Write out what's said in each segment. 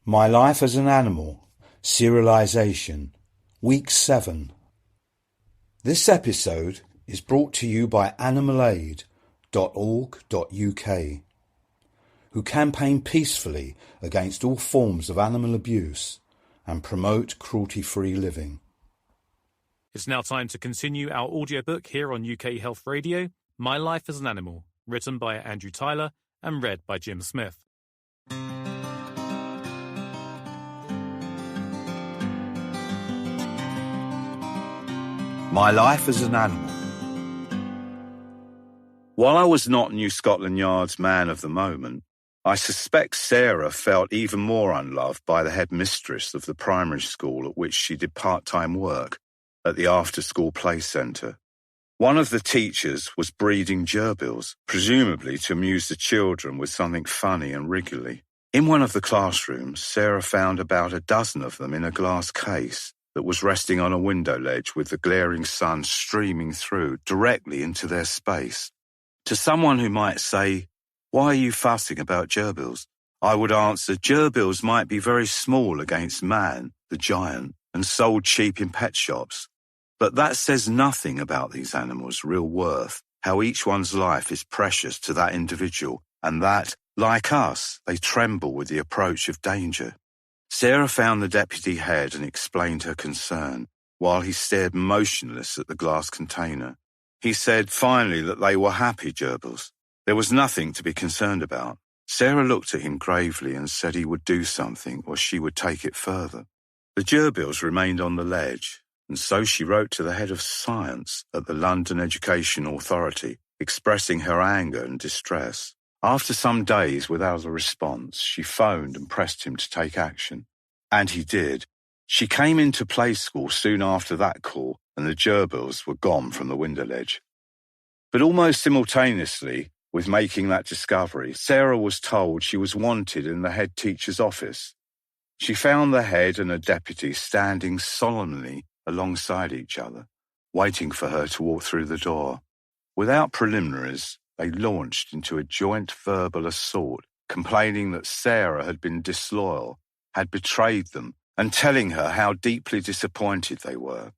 My Life as an Animal, Serialisation, Week 7. This episode is brought to you by animalaid.org.uk, who campaign peacefully against all forms of animal abuse and promote cruelty-free living. It's now time to continue our audiobook here on UK Health Radio, My Life as an Animal, written by Andrew Tyler and read by Jim Smith. My Life as an Animal. While I was not New Scotland Yard's man of the moment, I suspect Sarah felt even more unloved by the headmistress of the primary school at which she did part-time work at the after-school play centre. One of the teachers was breeding gerbils, presumably to amuse the children with something funny and wriggly. In one of the classrooms, Sarah found about a dozen of them in a glass case that was resting on a window ledge with the glaring sun streaming through directly into their space. To someone who might say, "Why are you fussing about gerbils?" I would answer, gerbils might be very small against man, the giant, and sold cheap in pet shops. But that says nothing about these animals' real worth, how each one's life is precious to that individual, and that, like us, they tremble with the approach of danger. Sarah found the deputy head and explained her concern, while he stared motionless at the glass container. He said finally that they were happy gerbils. There was nothing to be concerned about. Sarah looked at him gravely and said he would do something or she would take it further. The gerbils remained on the ledge, and so she wrote to the head of science at the London Education Authority, expressing her anger and distress. After some days without a response, she phoned and pressed him to take action. And he did. She came into play school soon after that call, and the gerbils were gone from the window ledge. But almost simultaneously with making that discovery, Sarah was told she was wanted in the head teacher's office. She found the head and a deputy standing solemnly alongside each other, waiting for her to walk through the door. Without preliminaries, they launched into a joint verbal assault, complaining that Sarah had been disloyal, had betrayed them, and telling her how deeply disappointed they were.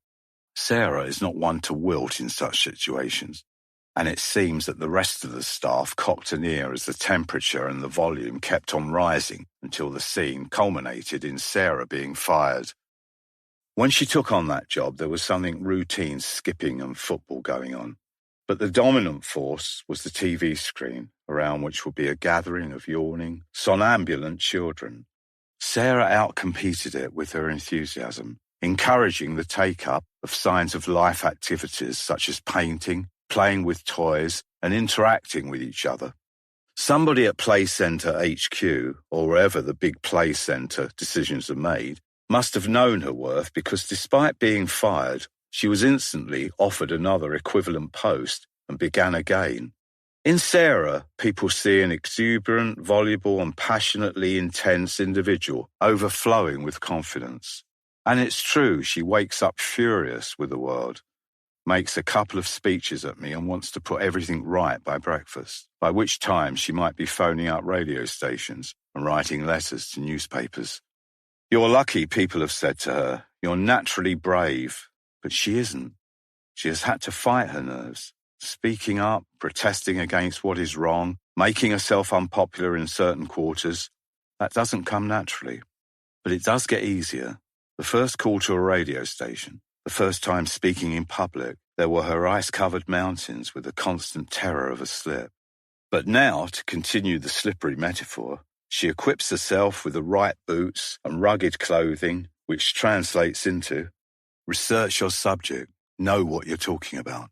Sarah is not one to wilt in such situations, and it seems that the rest of the staff cocked an ear as the temperature and the volume kept on rising until the scene culminated in Sarah being fired. When she took on that job, there was something routine skipping and football going on. But the dominant force was the TV screen, around which would be a gathering of yawning, somnambulant children. Sarah outcompeted it with her enthusiasm, encouraging the take-up of signs of life activities such as painting, playing with toys, and interacting with each other. Somebody at Play Centre HQ, or wherever the big Play Centre decisions are made, must have known her worth because despite being fired, she was instantly offered another equivalent post and began again. In Sarah, people see an exuberant, voluble, and passionately intense individual overflowing with confidence. And it's true, she wakes up furious with the world, makes a couple of speeches at me and wants to put everything right by breakfast, by which time she might be phoning up radio stations and writing letters to newspapers. "You're lucky," people have said to her. "You're naturally brave." But she isn't. She has had to fight her nerves, speaking up, protesting against what is wrong, making herself unpopular in certain quarters. That doesn't come naturally. But it does get easier. The first call to a radio station, the first time speaking in public, there were her ice-covered mountains with the constant terror of a slip. But now, to continue the slippery metaphor, she equips herself with the right boots and rugged clothing, which translates into research your subject, know what you're talking about.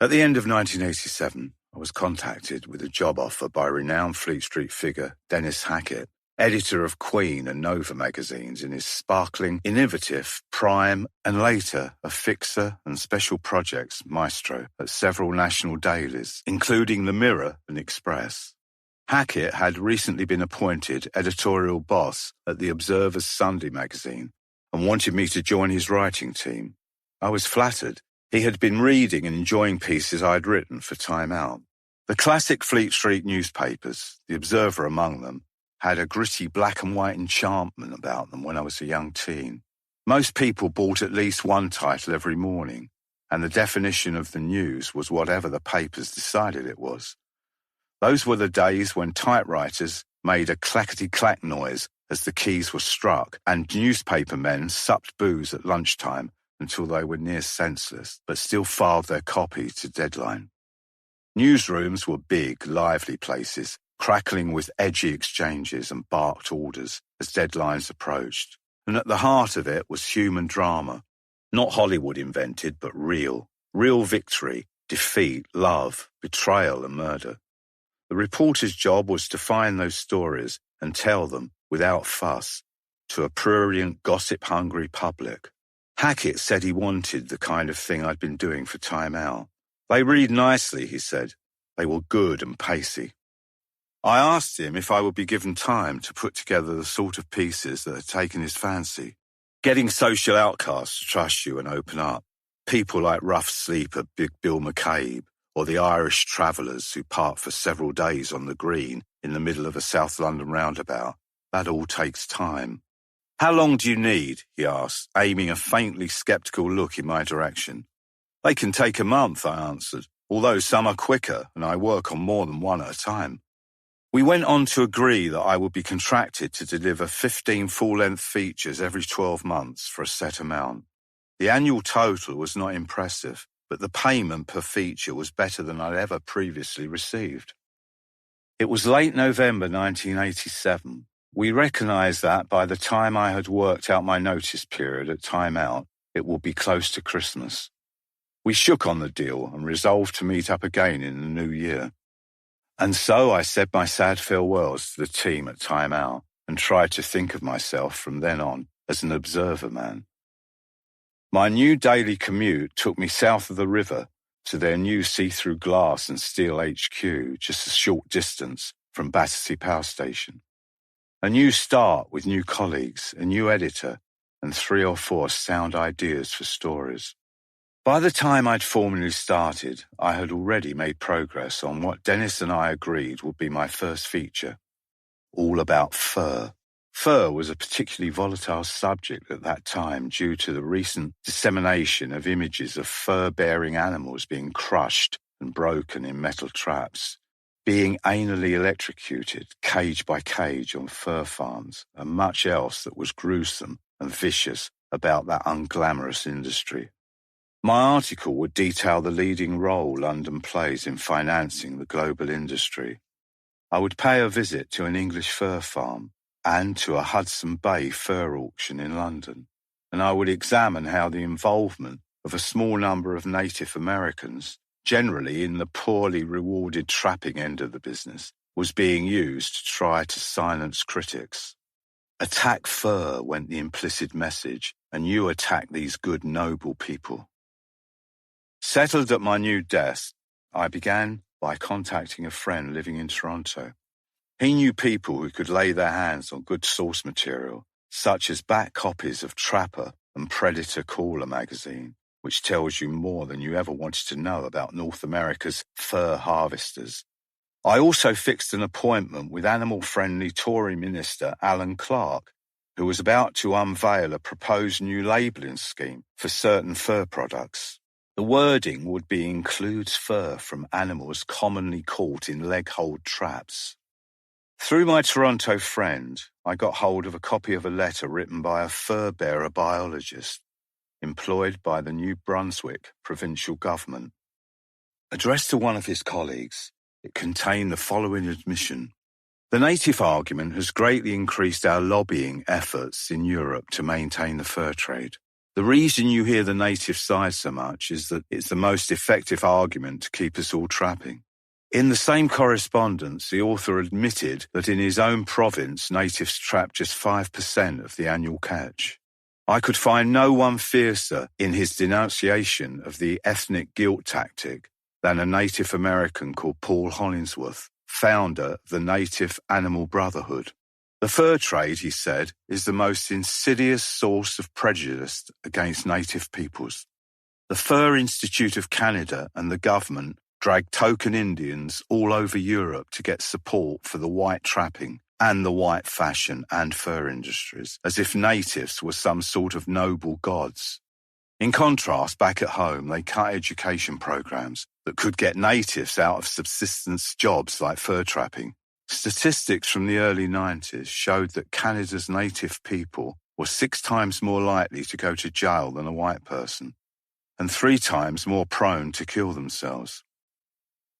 At the end of 1987, I was contacted with a job offer by renowned Fleet Street figure Dennis Hackett, editor of Queen and Nova magazines in his sparkling, innovative, prime, and later a fixer and special projects maestro at several national dailies, including The Mirror and Express. Hackett had recently been appointed editorial boss at The Observer's Sunday magazine and wanted me to join his writing team. I was flattered. He had been reading and enjoying pieces I had written for Time Out. The classic Fleet Street newspapers, The Observer among them, had a gritty black and white enchantment about them when I was a young teen. Most people bought at least one title every morning, and the definition of the news was whatever the papers decided it was. Those were the days when typewriters made a clackety-clack noise as the keys were struck, and newspaper men supped booze at lunchtime until they were near senseless, but still filed their copy to deadline. Newsrooms were big, lively places, crackling with edgy exchanges and barked orders as deadlines approached. And at the heart of it was human drama, not Hollywood invented, but real. Real victory, defeat, love, betrayal and murder. The reporter's job was to find those stories and tell them, without fuss, to a prurient, gossip-hungry public. Hackett said he wanted the kind of thing I'd been doing for Time Out. They read nicely, he said. They were good and pacey. I asked him if I would be given time to put together the sort of pieces that had taken his fancy. Getting social outcasts to trust you and open up. People like rough sleeper Big Bill McCabe, or the Irish travellers who park for several days on the green in the middle of a South London roundabout. That all takes time. How long do you need? He asked, aiming a faintly sceptical look in my direction. They can take a month, I answered, although some are quicker and I work on more than one at a time. We went on to agree that I would be contracted to deliver 15 full-length features every 12 months for a set amount. The annual total was not impressive, but the payment per feature was better than I'd ever previously received. It was late November 1987. We recognised that by the time I had worked out my notice period at Time Out, it would be close to Christmas. We shook on the deal and resolved to meet up again in the new year. And so I said my sad farewells to the team at Time Out and tried to think of myself from then on as an observer man. My new daily commute took me south of the river to their new see-through glass and steel HQ, just a short distance from Battersea Power Station. A new start with new colleagues, a new editor, and 3 or 4 sound ideas for stories. By the time I'd formally started, I had already made progress on what Dennis and I agreed would be my first feature, all about fur. Fur was a particularly volatile subject at that time due to the recent dissemination of images of fur-bearing animals being crushed and broken in metal traps, being anally electrocuted, cage by cage on fur farms, and much else that was gruesome and vicious about that unglamorous industry. My article would detail the leading role London plays in financing the global industry. I would pay a visit to an English fur farm and to a Hudson Bay fur auction in London, and I would examine how the involvement of a small number of Native Americans, generally in the poorly rewarded trapping end of the business, was being used to try to silence critics. Attack fur, went the implicit message, and you attack these good, noble people. Settled at my new desk, I began by contacting a friend living in Toronto. He knew people who could lay their hands on good source material, such as back copies of Trapper and Predator Caller magazine, which tells you more than you ever wanted to know about North America's fur harvesters. I also fixed an appointment with animal-friendly Tory Minister Alan Clark, who was about to unveil a proposed new labelling scheme for certain fur products. The wording would be includes fur from animals commonly caught in leg-hold traps. Through my Toronto friend, I got hold of a copy of a letter written by a fur-bearer biologist employed by the New Brunswick provincial government. Addressed to one of his colleagues, it contained the following admission. The native argument has greatly increased our lobbying efforts in Europe to maintain the fur trade. The reason you hear the native side so much is that it's the most effective argument to keep us all trapping. In the same correspondence, the author admitted that in his own province, natives trap just 5% of the annual catch. I could find no one fiercer in his denunciation of the ethnic guilt tactic than a Native American called Paul Hollingsworth, founder of the Native Animal Brotherhood. The fur trade, he said, is the most insidious source of prejudice against native peoples. The Fur Institute of Canada and the government dragged token Indians all over Europe to get support for the white trapping, and the white fashion and fur industries, as if natives were some sort of noble gods. In contrast, back at home, they cut education programs that could get natives out of subsistence jobs like fur trapping. Statistics from the early 90s showed that Canada's native people were 6 times more likely to go to jail than a white person, and 3 times more prone to kill themselves.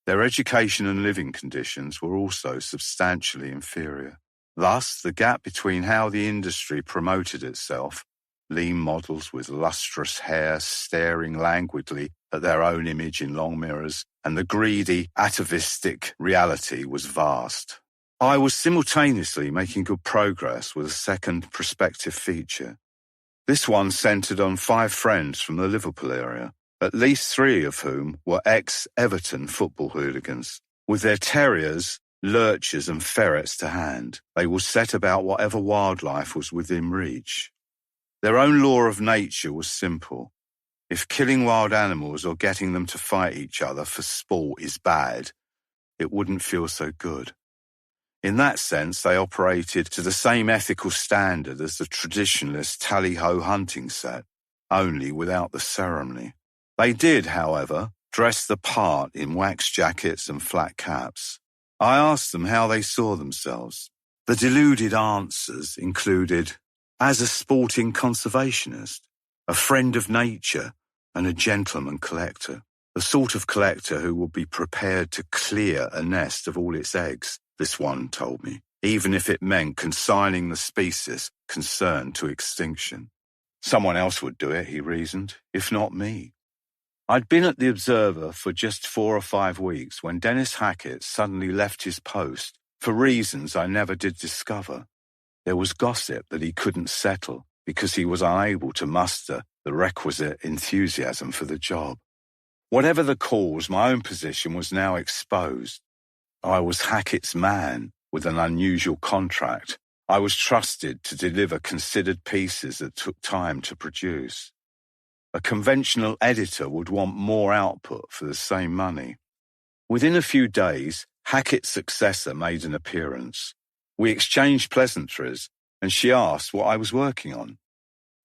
Their education and living conditions were also substantially inferior. Thus, the gap between how the industry promoted itself, lean models with lustrous hair staring languidly at their own image in long mirrors, and the greedy, atavistic reality was vast. I was simultaneously making good progress with a second prospective feature. This one centred on 5 friends from the Liverpool area, at least 3 of whom were ex-Everton football hooligans. With their terriers, lurchers and ferrets to hand, they will set about whatever wildlife was within reach. Their own law of nature was simple. If killing wild animals or getting them to fight each other for sport is bad, it wouldn't feel so good. In that sense, they operated to the same ethical standard as the traditionalist tally-ho hunting set, only without the ceremony. They did, however, dress the part in wax jackets and flat caps. I asked them how they saw themselves. The deluded answers included, as a sporting conservationist, a friend of nature, and a gentleman collector. The sort of collector who would be prepared to clear a nest of all its eggs, this one told me, even if it meant consigning the species concerned to extinction. Someone else would do it, he reasoned, if not me. I'd been at the Observer for just 4 or 5 weeks when Dennis Hackett suddenly left his post for reasons I never did discover. There was gossip that he couldn't settle because he was unable to muster the requisite enthusiasm for the job. Whatever the cause, my own position was now exposed. I was Hackett's man with an unusual contract. I was trusted to deliver considered pieces that took time to produce. A conventional editor would want more output for the same money. Within a few days, Hackett's successor made an appearance. We exchanged pleasantries, and she asked what I was working on.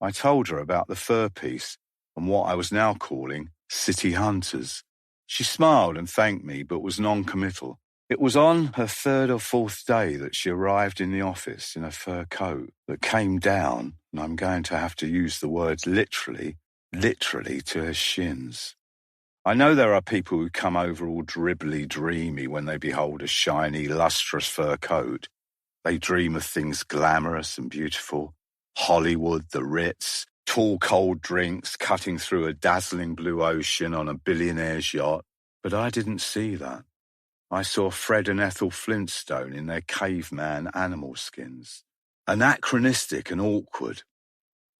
I told her about the fur piece and what I was now calling City Hunters. She smiled and thanked me, but was non-committal. It was on her 3rd or 4th day that she arrived in the office in a fur coat that came down, and I'm going to have to use the words literally to her shins. I know there are people who come over all dribbly dreamy when they behold a shiny, lustrous fur coat. They dream of things glamorous and beautiful. Hollywood, the Ritz, tall cold drinks cutting through a dazzling blue ocean on a billionaire's yacht. But I didn't see that. I saw Fred and Ethel Flintstone in their caveman animal skins. Anachronistic and awkward.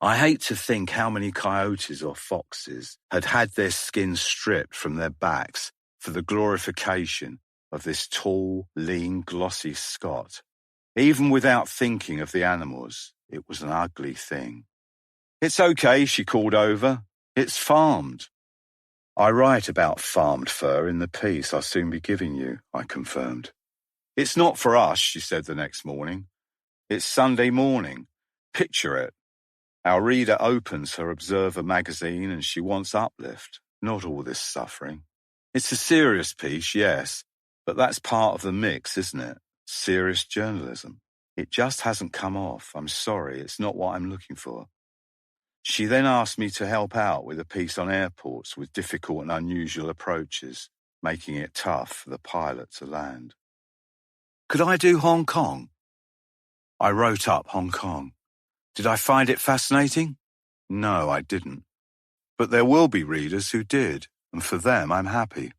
I hate to think how many coyotes or foxes had had their skins stripped from their backs for the glorification of this tall, lean, glossy Scot. Even without thinking of the animals, it was an ugly thing. It's okay, she called over. It's farmed. I write about farmed fur in the piece I'll soon be giving you, I confirmed. It's not for us, she said the next morning. It's Sunday morning. Picture it. Our reader opens her Observer magazine and she wants uplift, not all this suffering. It's a serious piece, yes, but that's part of the mix, isn't it? Serious journalism. It just hasn't come off. I'm sorry, it's not what I'm looking for. She then asked me to help out with a piece on airports with difficult and unusual approaches, making it tough for the pilot to land. Could I do Hong Kong? I wrote up Hong Kong. Did I find it fascinating? No, I didn't. But there will be readers who did, and for them I'm happy.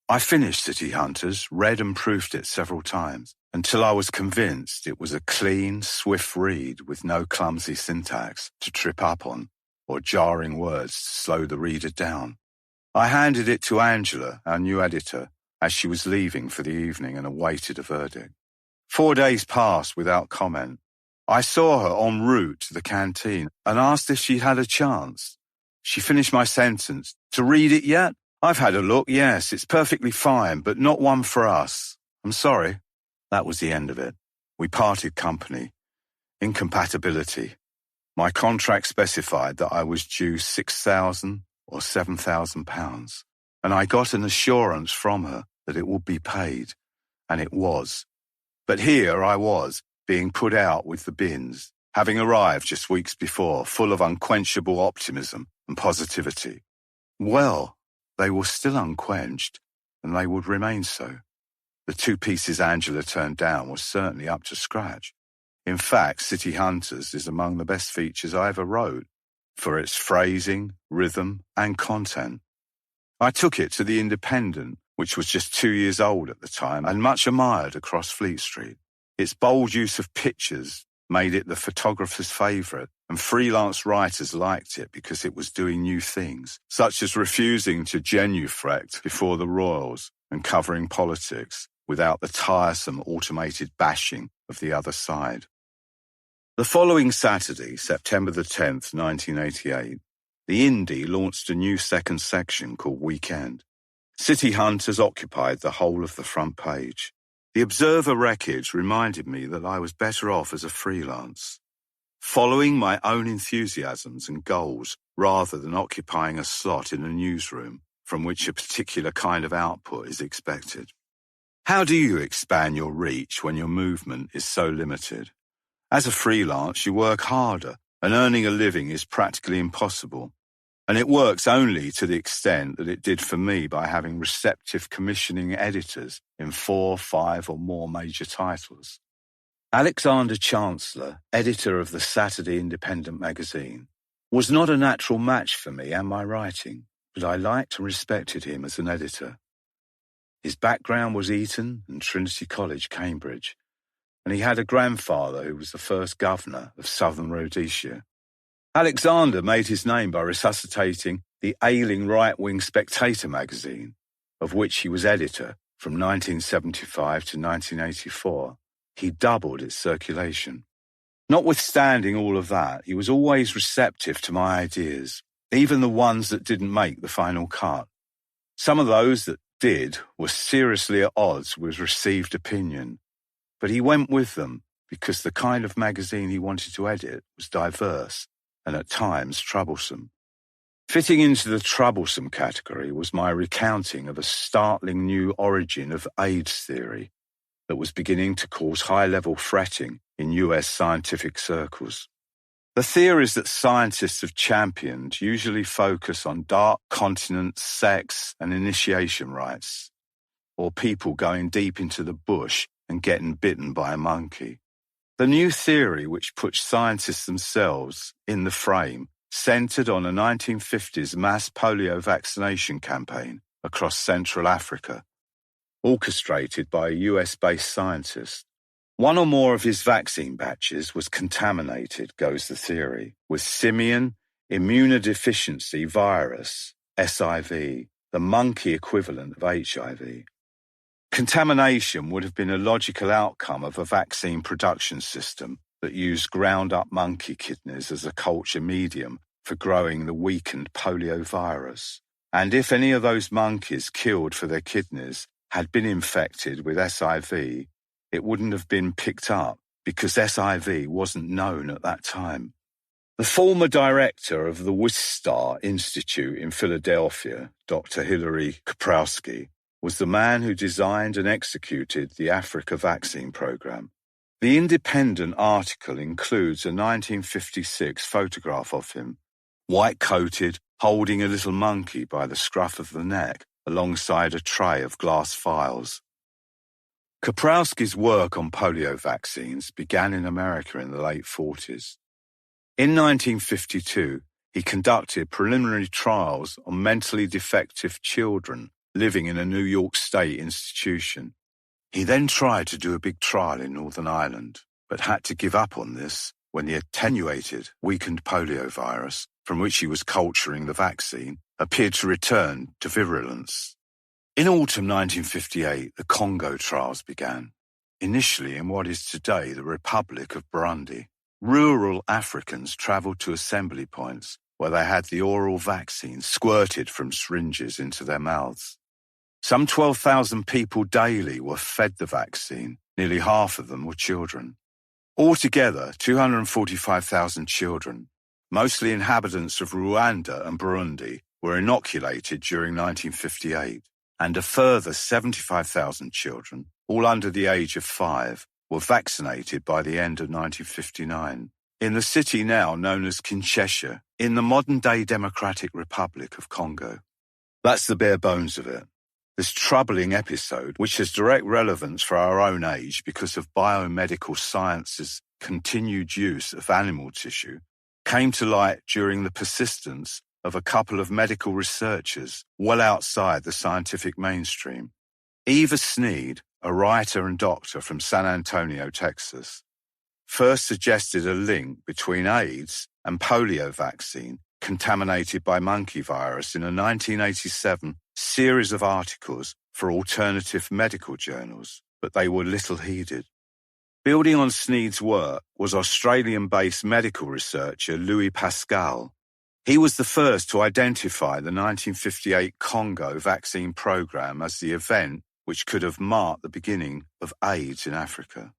I finished City Hunters, read and proofed it several times, until I was convinced it was a clean, swift read with no clumsy syntax to trip up on, or jarring words to slow the reader down. I handed it to Angela, our new editor, as she was leaving for the evening and awaited a verdict. 4 days passed without comment. I saw her en route to the canteen and asked if she'd had a chance. She finished my sentence. To read it yet? I've had a look, yes, it's perfectly fine, but not one for us. I'm sorry. That was the end of it. We parted company. Incompatibility. My contract specified that I was due £6,000 or £7,000, and I got an assurance from her that it would be paid, and it was. But here I was, being put out with the bins, having arrived just weeks before, full of unquenchable optimism and positivity. Well, they were still unquenched, and they would remain so. The 2 pieces Angela turned down were certainly up to scratch. In fact, City Hunters is among the best features I ever wrote, for its phrasing, rhythm, and content. I took it to the Independent, which was just 2 years old at the time and much admired across Fleet Street. Its bold use of pictures made it the photographer's favourite, and freelance writers liked it because it was doing new things, such as refusing to genuflect before the royals and covering politics without the tiresome automated bashing of the other side. The following Saturday, September the 10th, 1988, the Indie launched a new second section called Weekend. City Hunters occupied the whole of the front page. The Observer wreckage reminded me that I was better off as a freelance, following my own enthusiasms and goals rather than occupying a slot in a newsroom from which a particular kind of output is expected. How do you expand your reach when your movement is so limited? As a freelance, you work harder, and earning a living is practically impossible. And it works only to the extent that it did for me by having receptive commissioning editors in 4, 5 or more major titles. Alexander Chancellor, editor of the Saturday Independent magazine, was not a natural match for me and my writing, but I liked and respected him as an editor. His background was Eton and Trinity College, Cambridge, and he had a grandfather who was the first governor of Southern Rhodesia. Alexander made his name by resuscitating the ailing right-wing Spectator magazine, of which he was editor from 1975 to 1984. He doubled its circulation. Notwithstanding all of that, he was always receptive to my ideas, even the ones that didn't make the final cut. Some of those that did were seriously at odds with received opinion, but he went with them because the kind of magazine he wanted to edit was diverse and at times troublesome. Fitting into the troublesome category was my recounting of a startling new origin of AIDS theory that was beginning to cause high-level fretting in US scientific circles. The theories that scientists have championed usually focus on dark continence, sex, and initiation rites, or people going deep into the bush and getting bitten by a monkey. The new theory, which puts scientists themselves in the frame, centered on a 1950s mass polio vaccination campaign across Central Africa, orchestrated by a US-based scientist. One or more of his vaccine batches was contaminated, goes the theory, with simian immunodeficiency virus, SIV, the monkey equivalent of HIV. Contamination would have been a logical outcome of a vaccine production system that used ground-up monkey kidneys as a culture medium for growing the weakened polio virus. And if any of those monkeys killed for their kidneys had been infected with SIV, it wouldn't have been picked up because SIV wasn't known at that time. The former director of the Wistar Institute in Philadelphia, Dr. Hilary Kaprowski, was the man who designed and executed the Africa vaccine program. The Independent article includes a 1956 photograph of him, white-coated, holding a little monkey by the scruff of the neck alongside a tray of glass vials. Kaprowski's work on polio vaccines began in America in the late 40s. In 1952, he conducted preliminary trials on mentally defective children living in a New York State institution. He then tried to do a big trial in Northern Ireland, but had to give up on this when the attenuated, weakened polio virus, from which he was culturing the vaccine, appeared to return to virulence. In autumn 1958, the Congo trials began, initially in what is today the Republic of Burundi. Rural Africans travelled to assembly points where they had the oral vaccine squirted from syringes into their mouths. Some 12,000 people daily were fed the vaccine. Nearly half of them were children. Altogether, 245,000 children, mostly inhabitants of Rwanda and Burundi, were inoculated during 1958, and a further 75,000 children, all under the age of 5, were vaccinated by the end of 1959. In the city now known as Kinshasa, in the modern-day Democratic Republic of Congo. That's the bare bones of it. This troubling episode, which has direct relevance for our own age because of biomedical science's continued use of animal tissue, came to light during the persistence of a couple of medical researchers well outside the scientific mainstream. Eva Sneed, a writer and doctor from San Antonio, Texas, first suggested a link between AIDS and polio vaccine contaminated by monkey virus in a 1987 series of articles for alternative medical journals, but they were little heeded. Building on Sneed's work was Australian-based medical researcher Louis Pascal. He was the first to identify the 1958 Congo vaccine program as the event which could have marked the beginning of AIDS in Africa.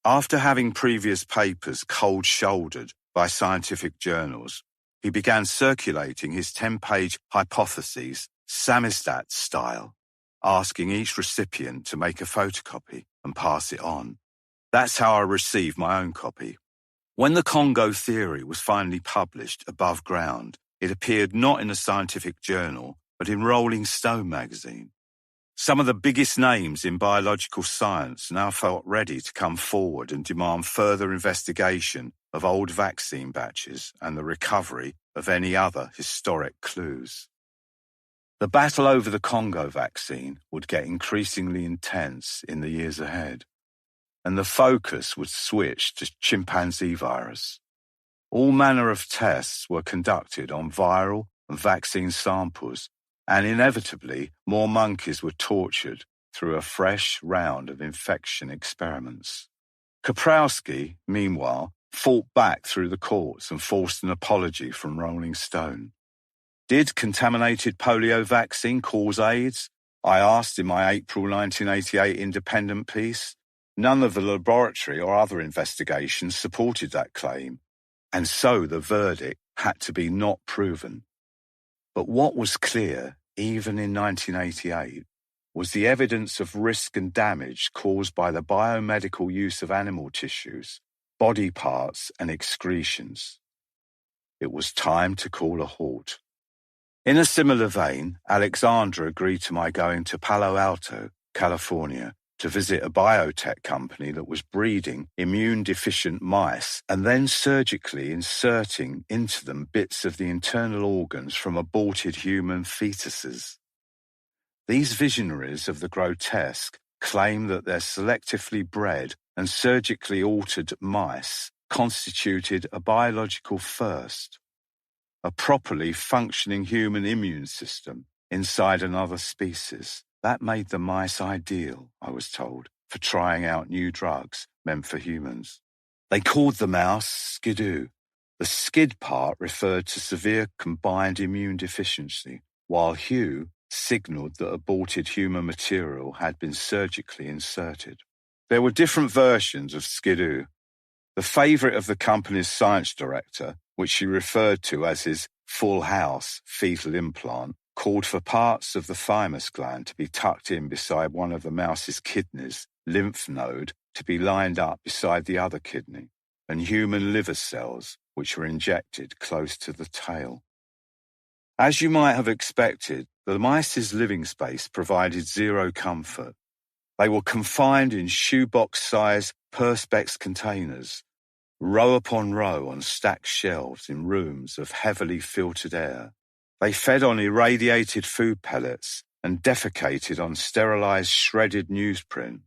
After having previous papers cold-shouldered by scientific journals, he began circulating his 10-page hypotheses, samizdat style, asking each recipient to make a photocopy and pass it on. That's how I received my own copy. When the Congo theory was finally published above ground, it appeared not in a scientific journal, but in Rolling Stone magazine. Some of the biggest names in biological science now felt ready to come forward and demand further investigation of old vaccine batches and the recovery of any other historic clues. The battle over the Congo vaccine would get increasingly intense in the years ahead, and the focus would switch to chimpanzee virus. All manner of tests were conducted on viral and vaccine samples, and inevitably more monkeys were tortured through a fresh round of infection experiments. Kaprowski, meanwhile, fought back through the courts and forced an apology from Rolling Stone. Did contaminated polio vaccine cause AIDS? I asked in my April 1988 independent piece. None of the laboratory or other investigations supported that claim, and so the verdict had to be not proven. But what was clear, even in 1988, was the evidence of risk and damage caused by the biomedical use of animal tissues, body parts and excretions. It was time to call a halt. In a similar vein, Alexandra agreed to my going to Palo Alto, California, to visit a biotech company that was breeding immune-deficient mice and then surgically inserting into them bits of the internal organs from aborted human fetuses. These visionaries of the grotesque claim that their selectively bred and surgically altered mice constituted a biological first, a properly functioning human immune system inside another species. That made the mice ideal, I was told, for trying out new drugs meant for humans. They called the mouse skidoo. The skid part referred to severe combined immune deficiency, while hue signaled that aborted human material had been surgically inserted. There were different versions of skidoo. The favourite of the company's science director, which she referred to as his full house fetal implant, called for parts of the thymus gland to be tucked in beside one of the mouse's kidneys, lymph node to be lined up beside the other kidney, and human liver cells, which were injected close to the tail. As you might have expected, the mice's living space provided zero comfort. They were confined in shoebox-sized Perspex containers, row upon row on stacked shelves in rooms of heavily filtered air. They fed on irradiated food pellets and defecated on sterilized shredded newsprint.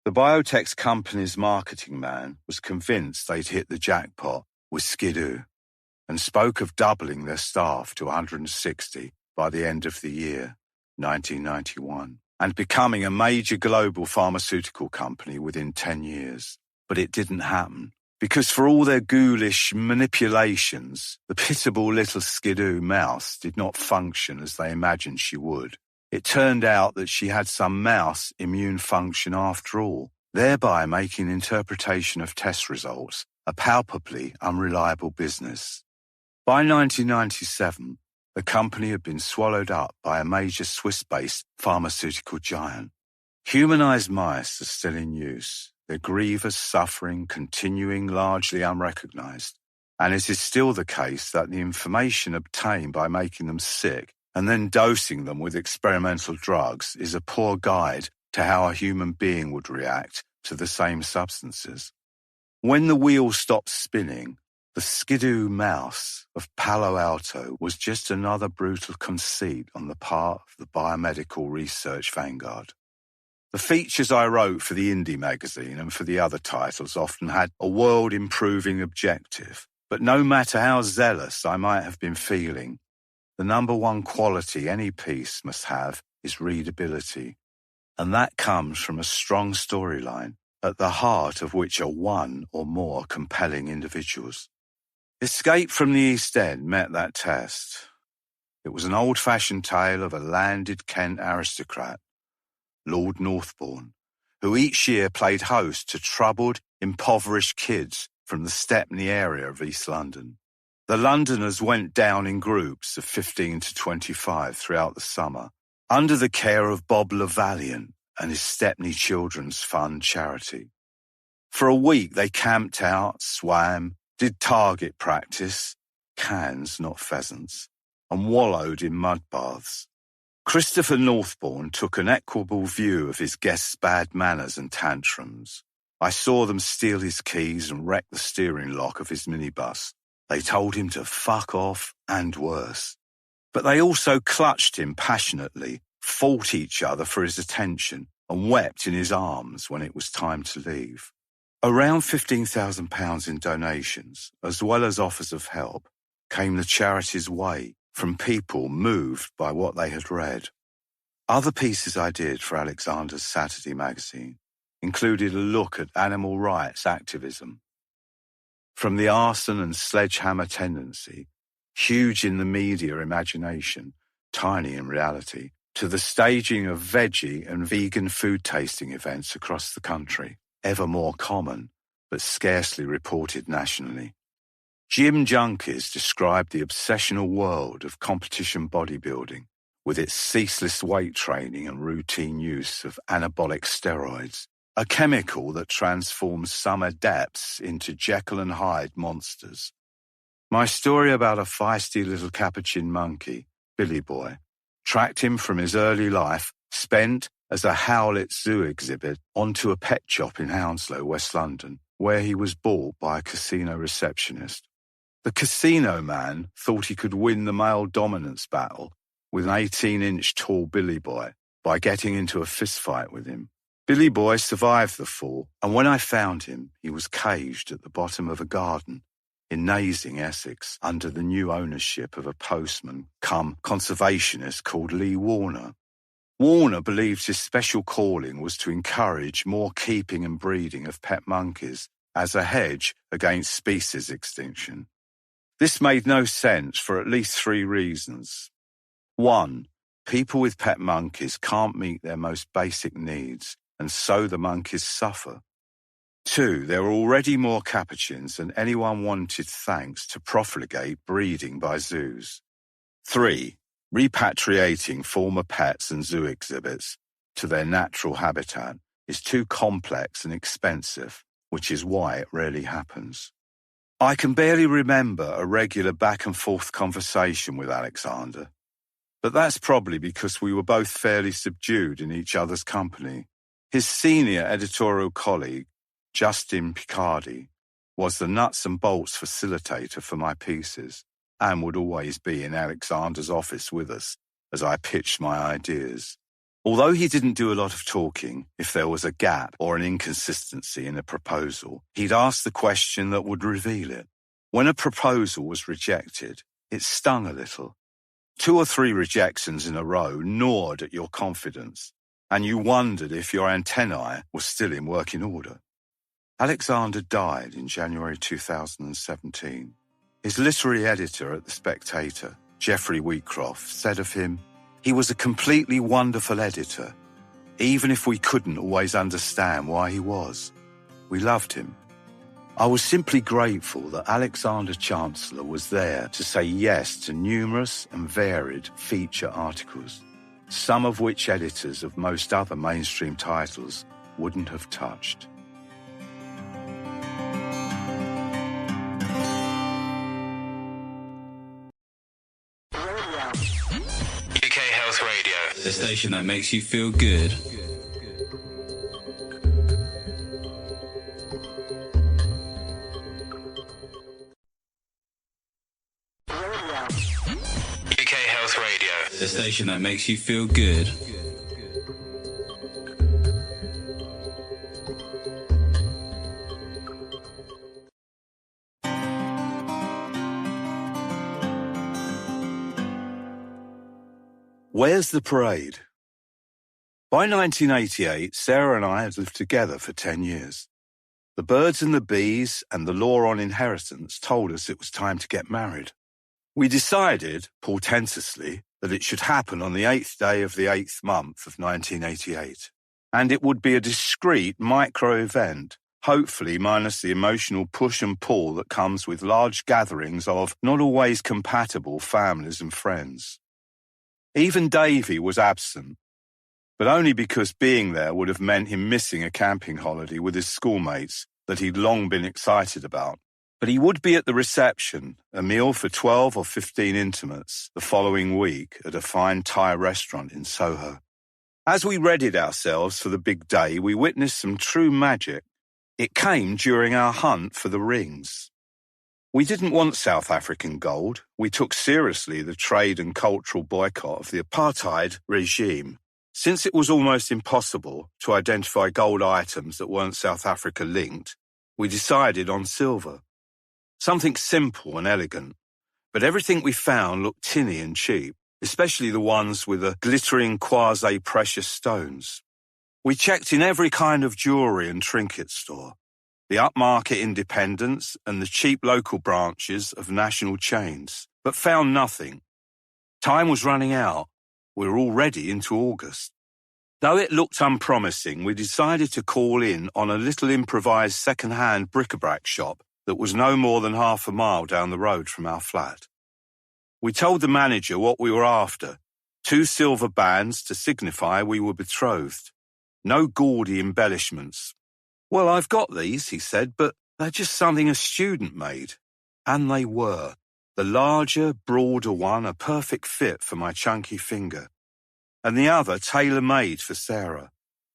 The biotech company's marketing man was convinced they'd hit the jackpot with skidoo and spoke of doubling their staff to 160 by the end of the year, 1991, and becoming a major global pharmaceutical company within 10 years. But it didn't happen. Because for all their ghoulish manipulations, the pitiable little skidoo mouse did not function as they imagined she would. It turned out that she had some mouse immune function after all, thereby making interpretation of test results a palpably unreliable business. By 1997, the company had been swallowed up by a major Swiss-based pharmaceutical giant. Humanized mice are still in use, their grievous suffering continuing largely unrecognized, and it is still the case that the information obtained by making them sick and then dosing them with experimental drugs is a poor guide to how a human being would react to the same substances. When the wheel stopped spinning, the skidoo mouse of Palo Alto was just another brutal conceit on the part of the biomedical research vanguard. The features I wrote for the indie magazine and for the other titles often had a world-improving objective, but no matter how zealous I might have been feeling, the number one quality any piece must have is readability, and that comes from a strong storyline, at the heart of which are one or more compelling individuals. Escape from the East End met that test. It was an old-fashioned tale of a landed Kent aristocrat, Lord Northbourne, who each year played host to troubled, impoverished kids from the Stepney area of East London. The Londoners went down in groups of 15 to 25 throughout the summer, under the care of Bob Lavaliant and his Stepney Children's Fund charity. For a week they camped out, swam, did target practice, cans, not pheasants, and wallowed in mud baths. Christopher Northbourne took an equable view of his guests' bad manners and tantrums. I saw them steal his keys and wreck the steering lock of his minibus. They told him to fuck off and worse. But they also clutched him passionately, fought each other for his attention, and wept in his arms when it was time to leave. Around £15,000 in donations, as well as offers of help, came the charity's way from people moved by what they had read. Other pieces I did for Alexander's Saturday magazine included a look at animal rights activism. From the arson and sledgehammer tendency, huge in the media imagination, tiny in reality, to the staging of veggie and vegan food tasting events across the country, ever more common, but scarcely reported nationally. Jim Junkies described the obsessional world of competition bodybuilding, with its ceaseless weight training and routine use of anabolic steroids, a chemical that transforms some adepts into Jekyll and Hyde monsters. My story about a feisty little capuchin monkey, Billy Boy, tracked him from his early life, spent as a Howlett Zoo exhibit, onto a pet shop in Hounslow, West London, where he was bought by a casino receptionist. The casino man thought he could win the male dominance battle with an 18-inch tall Billy Boy by getting into a fistfight with him. Billy Boy survived the fall, and when I found him, he was caged at the bottom of a garden in Nazing, Essex, under the new ownership of a postman cum conservationist called Lee Warner. Warner believed his special calling was to encourage more keeping and breeding of pet monkeys as a hedge against species extinction. This made no sense for at least 3 reasons. 1, people with pet monkeys can't meet their most basic needs, and so the monkeys suffer. 2, there were already more capuchins than anyone wanted thanks to profligate breeding by zoos. 3, repatriating former pets and zoo exhibits to their natural habitat is too complex and expensive, which is why it rarely happens. I can barely remember a regular back-and-forth conversation with Alexander, but that's probably because we were both fairly subdued in each other's company. His senior editorial colleague, Justin Picardi, was the nuts and bolts facilitator for my pieces and would always be in Alexander's office with us as I pitched my ideas. Although he didn't do a lot of talking, if there was a gap or an inconsistency in a proposal, he'd ask the question that would reveal it. When a proposal was rejected, it stung a little. 2 or 3 rejections in a row gnawed at your confidence, and you wondered if your antennae were still in working order. Alexander died in January 2017. His literary editor at The Spectator, Geoffrey Wheatcroft, said of him, He was a completely wonderful editor, even if we couldn't always understand why he was. We loved him. I was simply grateful that Alexander Chancellor was there to say yes to numerous and varied feature articles, some of which editors of most other mainstream titles wouldn't have touched. UK Health Radio, the station that makes you feel good. UK Health Radio, the station that makes you feel good. Where's the parade? By 1988, Sarah and I had lived together for 10 years. The birds and the bees and the law on inheritance told us it was time to get married. We decided, portentously, that it should happen on the 8th day of the 8th month of 1988, and it would be a discreet micro-event, hopefully minus the emotional push and pull that comes with large gatherings of not always compatible families and friends. Even Davy was absent, but only because being there would have meant him missing a camping holiday with his schoolmates that he'd long been excited about. But he would be at the reception, a meal for 12 or 15 intimates, the following week at a fine Thai restaurant in Soho. As we readied ourselves for the big day, we witnessed some true magic. It came during our hunt for the rings. We didn't want South African gold. We took seriously the trade and cultural boycott of the apartheid regime. Since it was almost impossible to identify gold items that weren't South Africa linked, we decided on silver. Something simple and elegant, but everything we found looked tinny and cheap, especially the ones with the glittering quasi-precious stones. We checked in every kind of jewellery and trinket store, the upmarket independents and the cheap local branches of national chains, but found nothing. Time was running out. We were already into August. Though it looked unpromising, we decided to call in on a little improvised second-hand bric-a-brac shop that was no more than half a mile down the road from our flat. We told the manager what we were after, 2 silver bands to signify we were betrothed. No gaudy embellishments. "Well, I've got these," he said, "but they're just something a student made." And they were. The larger, broader one a perfect fit for my chunky finger, and the other tailor-made for Sarah.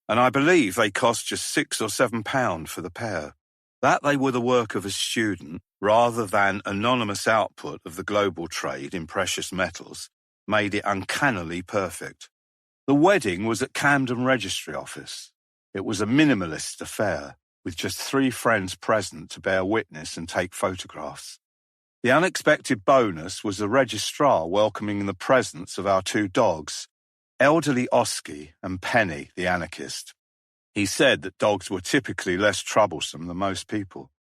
And I believe they cost just £6 or £7 for the pair. That they were the work of a student, rather than anonymous output of the global trade in precious metals, made it uncannily perfect. The wedding was at Camden Registry Office. It was a minimalist affair, with just 3 friends present to bear witness and take photographs. The unexpected bonus was the registrar welcoming the presence of our 2 dogs, elderly Oski and Penny, the anarchist. He said that dogs were typically less troublesome than most people.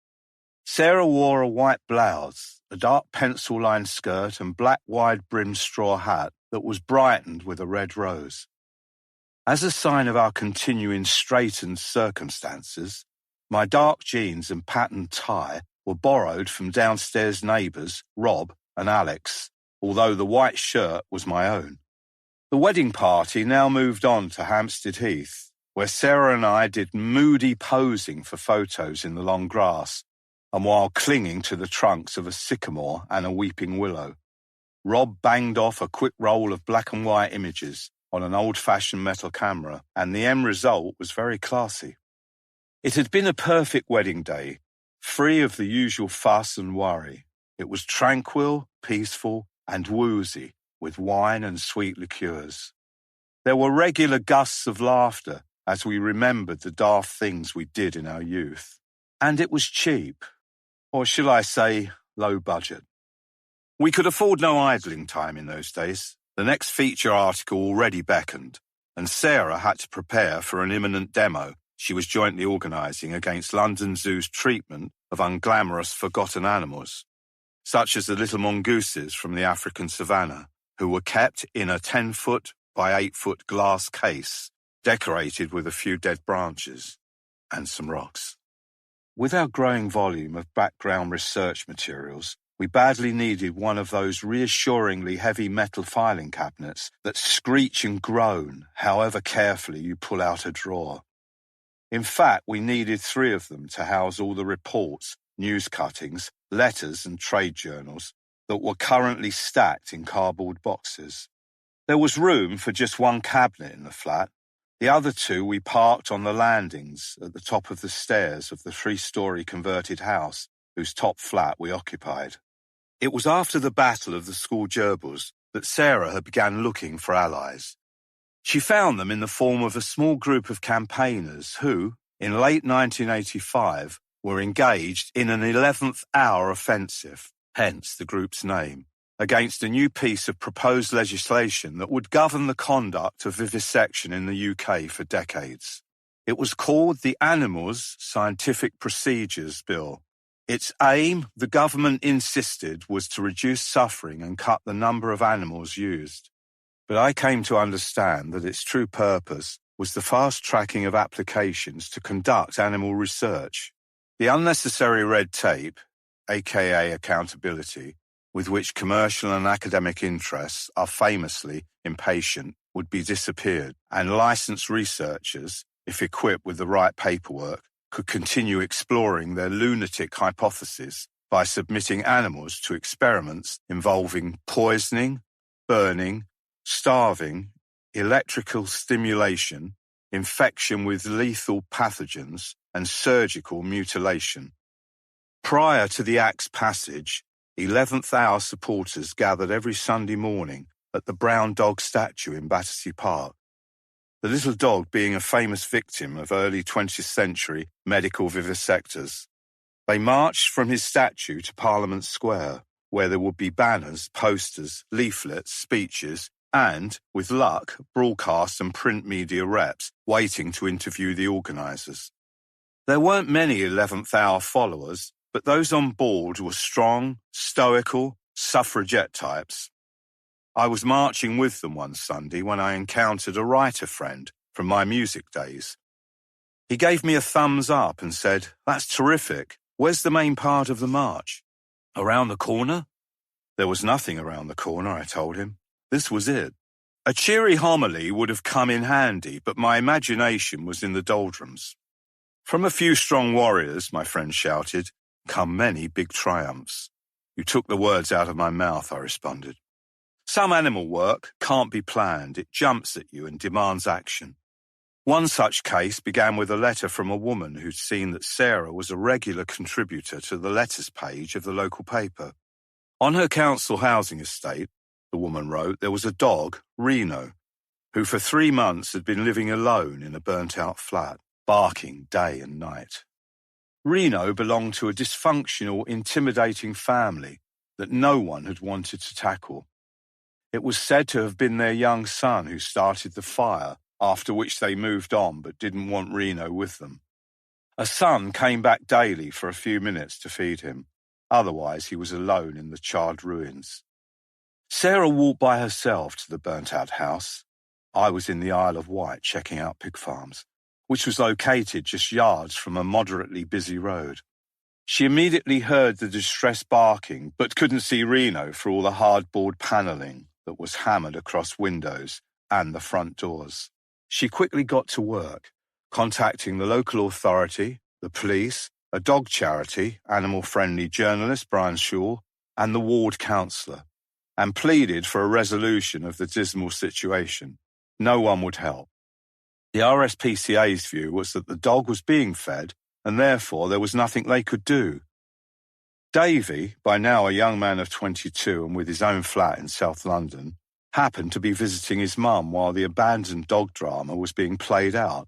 Sarah wore a white blouse, a dark pencil-lined skirt and black wide-brimmed straw hat that was brightened with a red rose. As a sign of our continuing straitened circumstances, my dark jeans and patterned tie were borrowed from downstairs neighbours, Rob and Alex, although the white shirt was my own. The wedding party now moved on to Hampstead Heath, where Sarah and I did moody posing for photos in the long grass, and while clinging to the trunks of a sycamore and a weeping willow. Rob banged off a quick roll of black and white images on an old-fashioned metal camera, and the end result was very classy. It had been a perfect wedding day, free of the usual fuss and worry. It was tranquil, peaceful, and woozy, with wine and sweet liqueurs. There were regular gusts of laughter as we remembered the daft things we did in our youth. And it was cheap, or shall I say, low budget. We could afford no idling time in those days. The next feature article already beckoned, and Sarah had to prepare for an imminent demo she was jointly organising against London Zoo's treatment of unglamorous forgotten animals, such as the little mongooses from the African savannah who were kept in a 10-foot by 8-foot glass case, decorated with a few dead branches and some rocks. With our growing volume of background research materials, we badly needed one of those reassuringly heavy metal filing cabinets that screech and groan however carefully you pull out a drawer. In fact, we needed 3 of them to house all the reports, news cuttings, letters and trade journals that were currently stacked in cardboard boxes. There was room for just one cabinet in the flat. The other 2 we parked on the landings at the top of the stairs of the 3-story converted house whose top flat we occupied. It was after the Battle of the School Gerbils that Sara had begun looking for allies. She found them in the form of a small group of campaigners who, in late 1985, were engaged in an 11th hour offensive, hence the group's name, against a new piece of proposed legislation that would govern the conduct of vivisection in the UK for decades. It was called the Animals Scientific Procedures Bill. Its aim, the government insisted, was to reduce suffering and cut the number of animals used. But I came to understand that its true purpose was the fast-tracking of applications to conduct animal research. The unnecessary red tape, aka accountability, with which commercial and academic interests are famously impatient, would be disappeared, and licensed researchers, if equipped with the right paperwork, could continue exploring their lunatic hypotheses by submitting animals to experiments involving poisoning, burning, starving, electrical stimulation, infection with lethal pathogens, and surgical mutilation. Prior to the Act's passage, 11th hour supporters gathered every Sunday morning at the brown dog statue in Battersea Park, the little dog being a famous victim of early 20th century medical vivisectors. They marched from his statue to Parliament Square, where there would be banners, posters, leaflets, speeches, and, with luck, broadcast and print media reps waiting to interview the organisers. There weren't many 11th hour followers, but those on board were strong, stoical, suffragette types. I was marching with them one Sunday when I encountered a writer friend from my music days. He gave me a thumbs up and said, "That's terrific. Where's the main part of the march?" "Around the corner?" There was nothing around the corner, I told him. This was it. A cheery homily would have come in handy, but my imagination was in the doldrums. From a few strong warriors, my friend shouted, come many big triumphs. You took the words out of my mouth, I responded. Some animal work can't be planned. It jumps at you and demands action. One such case began with a letter from a woman who'd seen that Sara was a regular contributor to the letters page of the local paper. On her council housing estate, the woman wrote, there was a dog, Reno, who for 3 months had been living alone in a burnt-out flat, barking day and night. Reno belonged to a dysfunctional, intimidating family that no one had wanted to tackle. It was said to have been their young son who started the fire, after which they moved on but didn't want Reno with them. A son came back daily for a few minutes to feed him. Otherwise, he was alone in the charred ruins. Sara walked by herself to the burnt-out house. I was in the Isle of Wight checking out pig farms, which was located just yards from a moderately busy road. She immediately heard the distressed barking, but couldn't see Reno for all the hardboard panelling that was hammered across windows and the front doors. She quickly got to work, contacting the local authority, the police, a dog charity, animal-friendly journalist Brian Shaw, and the ward councillor, and pleaded for a resolution of the dismal situation. No one would help. The RSPCA's view was that the dog was being fed, and therefore there was nothing they could do. Davy, by now a young man of 22 and with his own flat in South London, happened to be visiting his mum while the abandoned dog drama was being played out.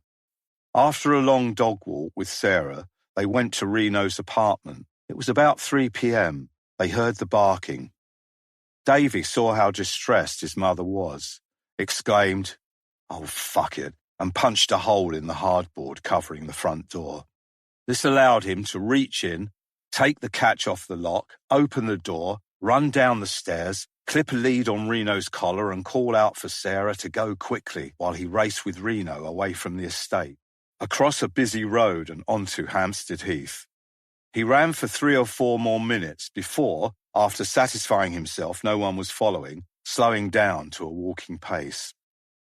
After a long dog walk with Sara, they went to Reno's apartment. It was about 3 p.m. They heard the barking. Davy saw how distressed his mother was, exclaimed, "Oh, fuck it," and punched a hole in the hardboard covering the front door. This allowed him to reach in, take the catch off the lock, open the door, run down the stairs, clip a lead on Reno's collar and call out for Sara to go quickly while he raced with Reno away from the estate, across a busy road and onto Hampstead Heath. He ran for 3 or 4 more minutes before, after satisfying himself no one was following, slowing down to a walking pace.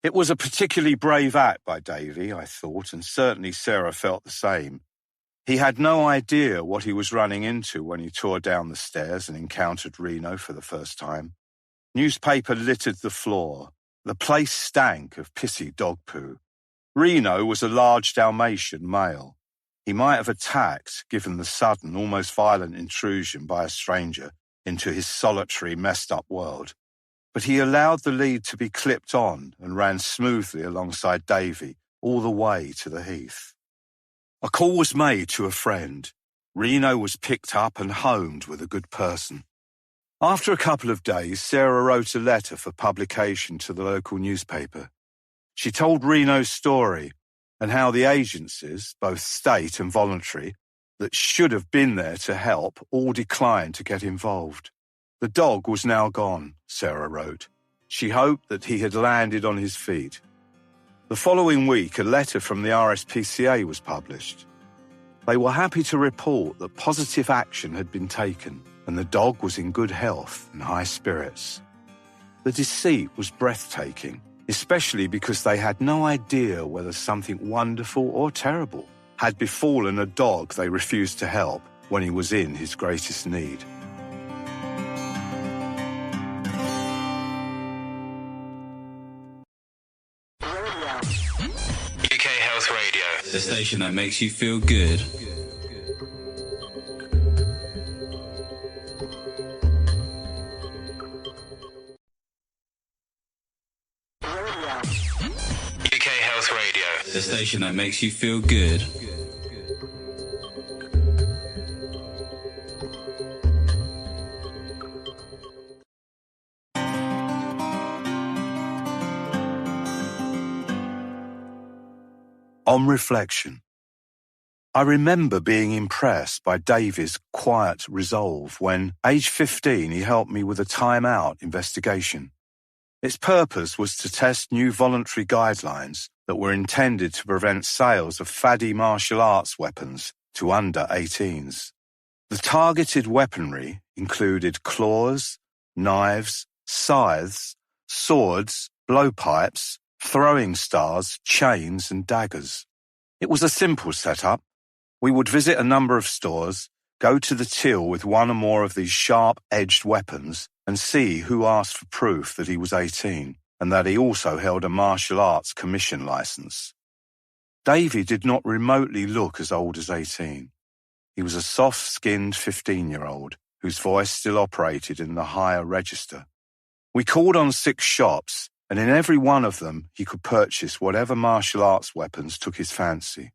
It was a particularly brave act by Davy, I thought, and certainly Sara felt the same. He had no idea what he was running into when he tore down the stairs and encountered Reno for the first time. Newspaper littered the floor. The place stank of pissy dog poo. Reno was a large Dalmatian male. He might have attacked, given the sudden, almost violent intrusion by a stranger into his solitary, messed-up world. But he allowed the lead to be clipped on and ran smoothly alongside Davy all the way to the heath. A call was made to a friend. Reno was picked up and homed with a good person. After a couple of days, Sara wrote a letter for publication to the local newspaper. She told Reno's story and how the agencies, both state and voluntary, that should have been there to help all declined to get involved. The dog was now gone, Sara wrote. She hoped that he had landed on his feet. The following week, a letter from the RSPCA was published. They were happy to report that positive action had been taken and the dog was in good health and high spirits. The deceit was breathtaking, especially because they had no idea whether something wonderful or terrible had befallen a dog they refused to help when he was in his greatest need. UK Health Radio, the station that makes you feel good. UK Health Radio, the station that makes you feel good. On reflection, I remember being impressed by Davy's quiet resolve when, aged 15, he helped me with a time-out investigation. Its purpose was to test new voluntary guidelines that were intended to prevent sales of faddy martial arts weapons to under 18s. The targeted weaponry included claws, knives, scythes, swords, blowpipes, throwing stars, chains and daggers. It was a simple setup. We would visit a number of stores, go to the till with one or more of these sharp-edged weapons and see who asked for proof that he was 18 and that he also held a martial arts commission license. Davy did not remotely look as old as 18. He was a soft-skinned 15-year-old whose voice still operated in the higher register. We called on 6 shops, and in every one of them he could purchase whatever martial arts weapons took his fancy.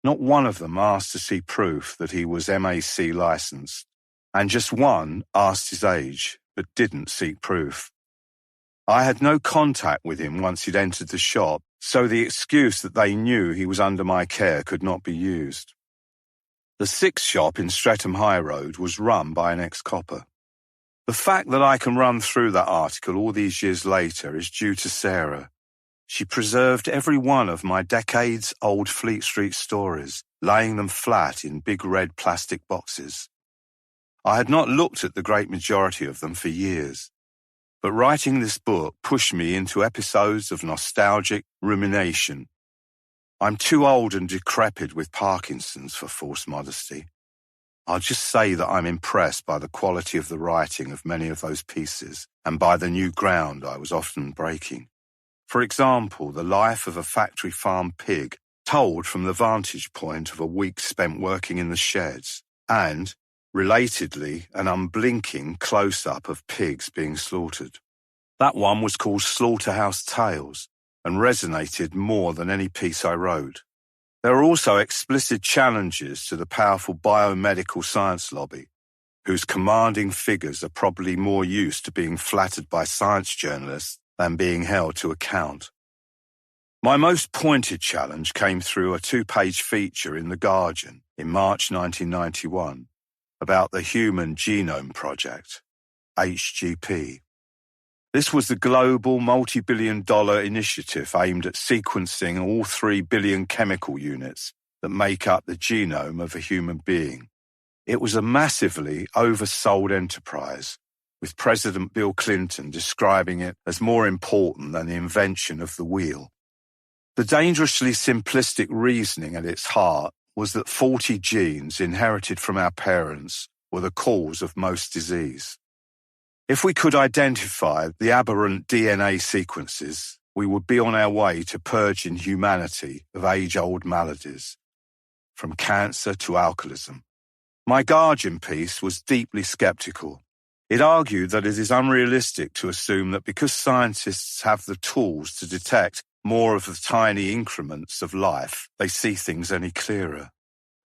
Not one of them asked to see proof that he was MAC licensed, and just one asked his age, but didn't seek proof. I had no contact with him once he'd entered the shop, so the excuse that they knew he was under my care could not be used. The 6th shop in Streatham High Road was run by an ex-copper. The fact that I can run through that article all these years later is due to Sara. She preserved every one of my decades-old Fleet Street stories, laying them flat in big red plastic boxes. I had not looked at the great majority of them for years, but writing this book pushed me into episodes of nostalgic rumination. I'm too old and decrepit with Parkinson's for false modesty. I'll just say that I'm impressed by the quality of the writing of many of those pieces and by the new ground I was often breaking. For example, the life of a factory farm pig told from the vantage point of a week spent working in the sheds and, relatedly, an unblinking close-up of pigs being slaughtered. That one was called Slaughterhouse Tales and resonated more than any piece I wrote. There are also explicit challenges to the powerful biomedical science lobby, whose commanding figures are probably more used to being flattered by science journalists than being held to account. My most pointed challenge came through a 2-page feature in The Guardian in March 1991 about the Human Genome Project, HGP. This was the global multi-billion-dollar initiative aimed at sequencing all 3 billion chemical units that make up the genome of a human being. It was a massively oversold enterprise, with President Bill Clinton describing it as more important than the invention of the wheel. The dangerously simplistic reasoning at its heart was that 40 genes inherited from our parents were the cause of most disease. If we could identify the aberrant DNA sequences, we would be on our way to purging humanity of age-old maladies, from cancer to alcoholism. My Guardian piece was deeply sceptical. It argued that it is unrealistic to assume that because scientists have the tools to detect more of the tiny increments of life, they see things any clearer.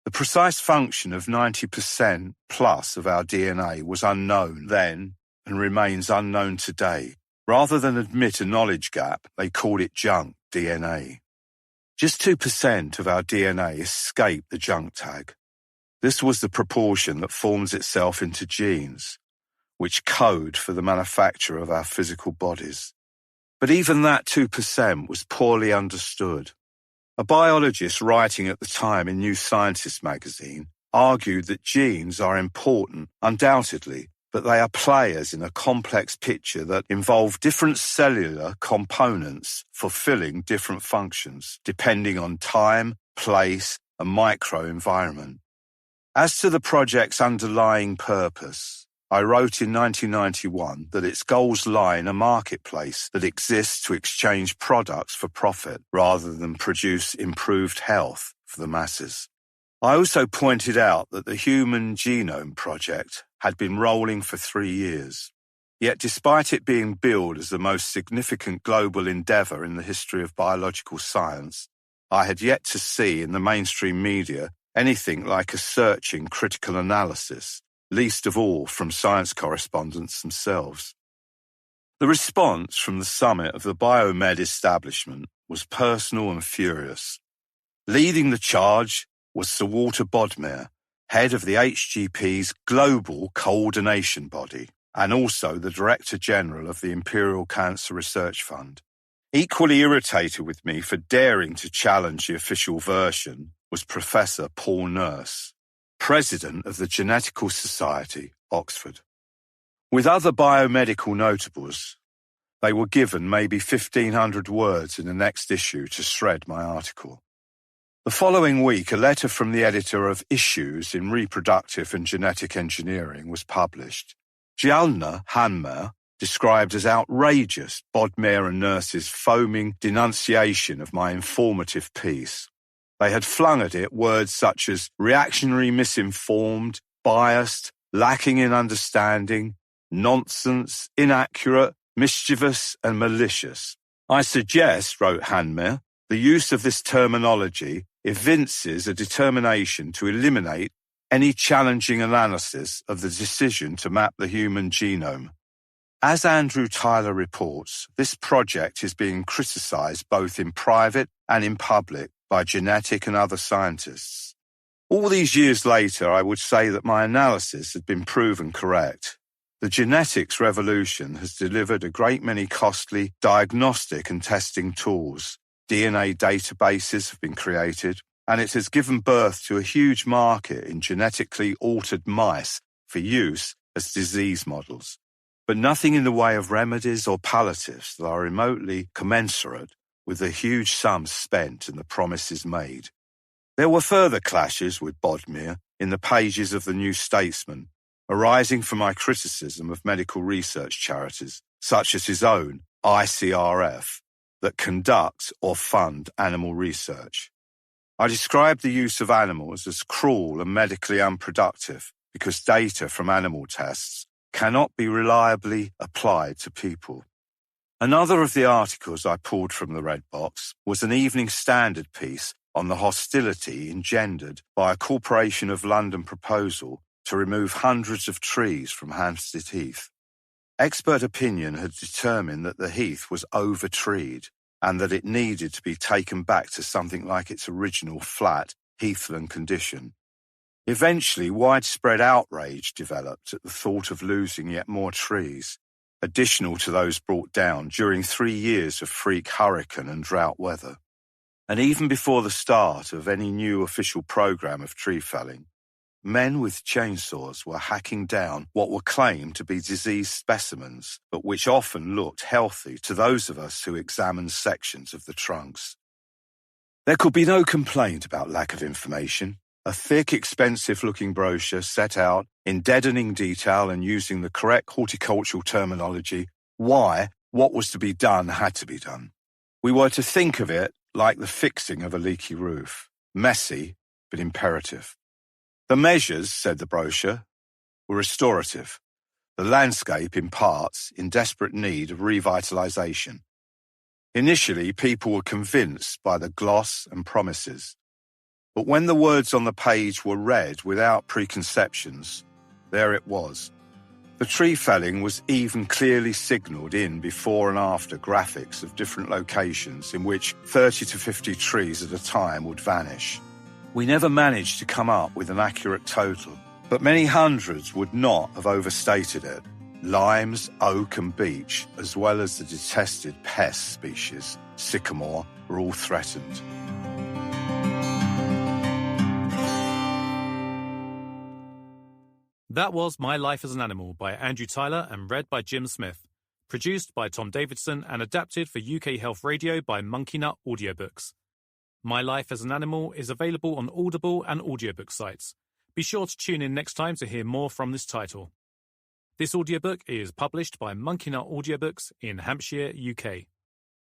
The precise function of 90% plus of our DNA was unknown then and remains unknown today. Rather than admit a knowledge gap, they called it junk DNA. Just 2% of our DNA escaped the junk tag. This was the proportion that forms itself into genes, which code for the manufacture of our physical bodies. But even that 2% was poorly understood. A biologist writing at the time in New Scientist magazine argued that genes are important, undoubtedly, but they are players in a complex picture that involve different cellular components fulfilling different functions, depending on time, place, and microenvironment. As to the project's underlying purpose, I wrote in 1991 that its goals lie in a marketplace that exists to exchange products for profit rather than produce improved health for the masses. I also pointed out that the Human Genome Project had been rolling for 3 years. Yet despite it being billed as the most significant global endeavour in the history of biological science, I had yet to see in the mainstream media anything like a searching critical analysis, least of all from science correspondents themselves. The response from the summit of the biomed establishment was personal and furious. Leading the charge was Sir Walter Bodmer, head of the HGP's global coordination body, and also the Director General of the Imperial Cancer Research Fund. Equally irritated with me for daring to challenge the official version was Professor Paul Nurse, President of the Genetical Society, Oxford. With other biomedical notables, they were given maybe 1,500 words in the next issue to shred my article. The following week, a letter from the editor of Issues in Reproductive and Genetic Engineering was published. Gialna Hanmer described as outrageous Bodmer and Nurse's foaming denunciation of my informative piece. They had flung at it words such as reactionary, misinformed, biased, lacking in understanding, nonsense, inaccurate, mischievous, and malicious. I suggest, wrote Hanmer, the use of this terminology evinces a determination to eliminate any challenging analysis of the decision to map the human genome. As Andrew Tyler reports, this project is being criticised both in private and in public by genetic and other scientists. All these years later, I would say that my analysis had been proven correct. The genetics revolution has delivered a great many costly diagnostic and testing tools. DNA databases have been created, and it has given birth to a huge market in genetically altered mice for use as disease models. But nothing in the way of remedies or palliatives that are remotely commensurate with the huge sums spent and the promises made. There were further clashes with Bodmer in the pages of the New Statesman, arising from my criticism of medical research charities, such as his own ICRF, that conduct or fund animal research. I described the use of animals as cruel and medically unproductive because data from animal tests cannot be reliably applied to people. Another of the articles I pulled from the Red Box was an Evening Standard piece on the hostility engendered by a Corporation of London proposal to remove hundreds of trees from Hampstead Heath. Expert opinion had determined that the heath was over-treed and that it needed to be taken back to something like its original flat, heathland condition. Eventually, widespread outrage developed at the thought of losing yet more trees. additional to those brought down during 3 years of freak hurricane and drought weather. And even before the start of any new official program of tree felling, men with chainsaws were hacking down what were claimed to be diseased specimens, but which often looked healthy to those of us who examined sections of the trunks. There could be no complaint about lack of information. A thick, expensive-looking brochure set out, in deadening detail and using the correct horticultural terminology, why what was to be done had to be done. We were to think of it like the fixing of a leaky roof, messy but imperative. The measures, said the brochure, were restorative, the landscape in parts in desperate need of revitalisation. Initially, people were convinced by the gloss and promises. But when the words on the page were read without preconceptions, there it was. The tree felling was even clearly signalled in before and after graphics of different locations in which 30 to 50 trees at a time would vanish. We never managed to come up with an accurate total, but many hundreds would not have overstated it. Limes, oak and beech, as well as the detested pest species, sycamore, were all threatened. That was My Life as an Animal by Andrew Tyler and read by Jim Smith. Produced by Tom Davidson and adapted for UK Health Radio by Monkey Nut Audiobooks. My Life as an Animal is available on Audible and audiobook sites. Be sure to tune in next time to hear more from this title. This audiobook is published by Monkey Nut Audiobooks in Hampshire, UK.